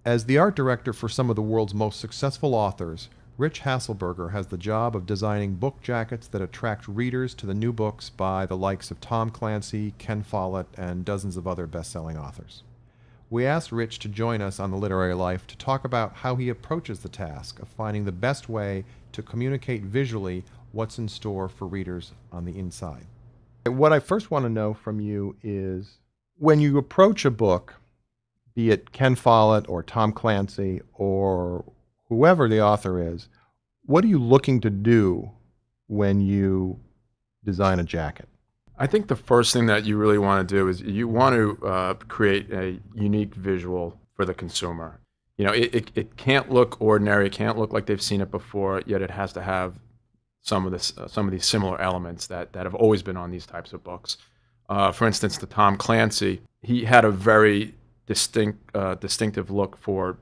As the art director for some of the world's most successful authors, Rich Hasselberger has the job of designing book jackets that attract readers to the new books by the likes of Tom Clancy, Ken Follett, and dozens of other best-selling authors. We asked Rich to join us on The Literary Life to talk about how he approaches the task of finding the best way to communicate visually what's in store for readers on the inside. What I first want to know from you is, when you approach a book, be it Ken Follett or Tom Clancy or whoever the author is, what are you looking to do when you design a jacket? I think the first thing that you really want to do is you want to create a unique visual for the consumer. You know, it can't look ordinary. It can't look like they've seen it before, yet it has to have some of these similar elements that have always been on these types of books. For instance, the Tom Clancy, he had a very distinctive look for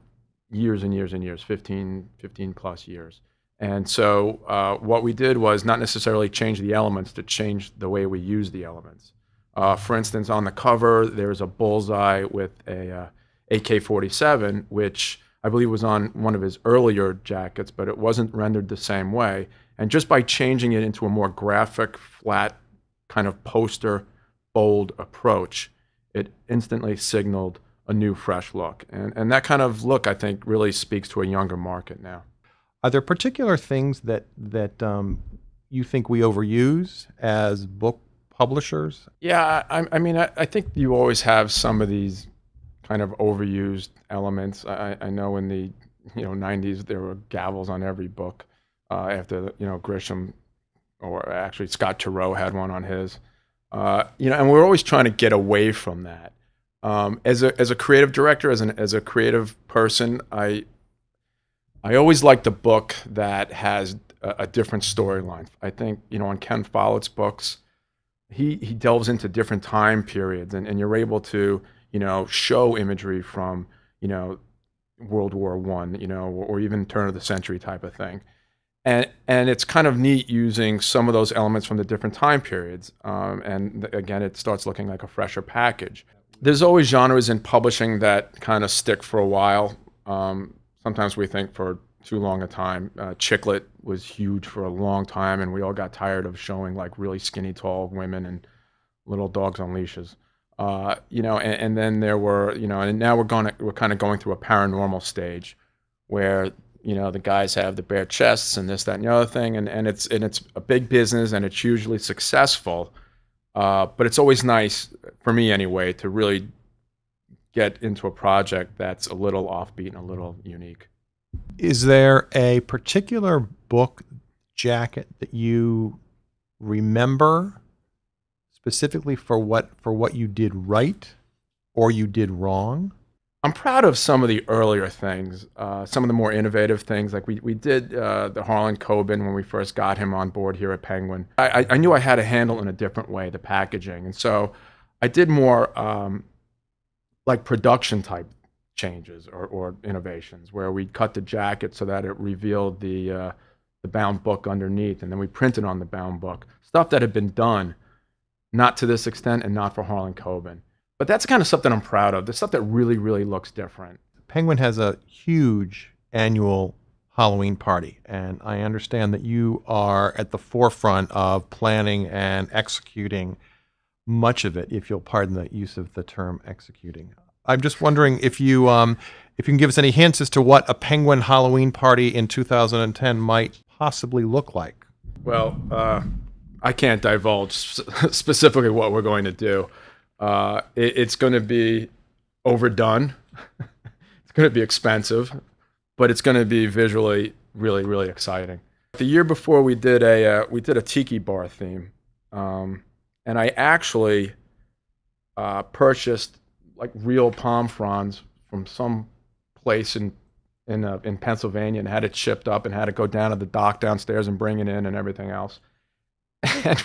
years and years and years, 15 plus years. And so what we did was not necessarily change the elements, to change the way we use the elements. For instance, on the cover, there's a bullseye with a AK-47, which I believe was on one of his earlier jackets, but it wasn't rendered the same way. And just by changing it into a more graphic, flat, kind of poster, bold approach, it instantly signaled a new, fresh look. And that kind of look, I think, really speaks to a younger market now. Are there particular things that you think we overuse as book publishers? Yeah, I mean, I think you always have some of these kind of overused elements. I know in the 90s there were gavels on every book. After Grisham, or actually Scott Turow had one on his. And we're always trying to get away from that. As a creative director, as a creative person, I always like the book that has a different storyline. I think on Ken Follett's books, he delves into different time periods, and you're able to show imagery from World War I, or even turn of the century type of thing. And it's kind of neat using some of those elements from the different time periods. And again, it starts looking like a fresher package. There's always genres in publishing that kind of stick for a while. Sometimes we think for too long a time. Chick lit was huge for a long time, and we all got tired of showing like really skinny, tall women and little dogs on leashes. And then there were, and now we're kind of going through a paranormal stage where the guys have the bare chests and this, that, and the other thing, and it's a big business, and it's usually successful. But it's always nice, for me anyway, to really get into a project that's a little offbeat and a little unique. Is there a particular book jacket that you remember specifically for what you did right or you did wrong? I'm proud of some of the earlier things, some of the more innovative things. Like we did the Harlan Coben when we first got him on board here at Penguin. I knew I had to handle in a different way the packaging, and so I did more like production type changes or innovations, where we cut the jacket so that it revealed the bound book underneath, and then we printed on the bound book stuff that had been done, not to this extent and not for Harlan Coben. But that's the kind of stuff that I'm proud of, the stuff that really, really looks different. Penguin has a huge annual Halloween party, and I understand that you are at the forefront of planning and executing much of it, if you'll pardon the use of the term executing. I'm just wondering if you can give us any hints as to what a Penguin Halloween party in 2010 might possibly look like. Well, I can't divulge specifically what we're going to do. It's going to be overdone. It's going to be expensive, but it's going to be visually really, really exciting. The year before, we did a tiki bar theme, and I actually purchased like real palm fronds from some place in Pennsylvania, and had it shipped up, and had to go down to the dock downstairs and bring it in and everything else. And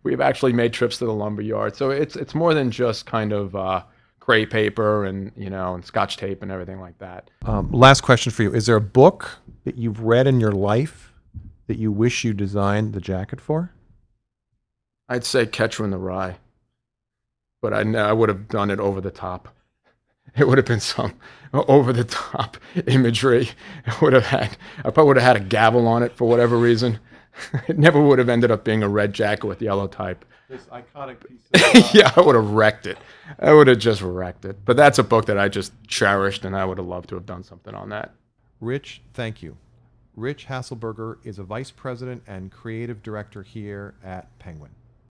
we've actually made trips to the lumber yard. So it's more than just kind of gray paper and and Scotch tape and everything like that. Last question for you: is there a book that you've read in your life that you wish you designed the jacket for? I'd say Catcher in the Rye, but I would have done it over the top. It would have been some over the top imagery. It would have had, I probably would have had a gavel on it for whatever reason. It never would have ended up being a red jacket with yellow type. This iconic piece of Yeah, I would have wrecked it. I would have just wrecked it. But that's a book that I just cherished, and I would have loved to have done something on that. Rich, thank you. Rich Hasselberger is a vice president and creative director here at Penguin.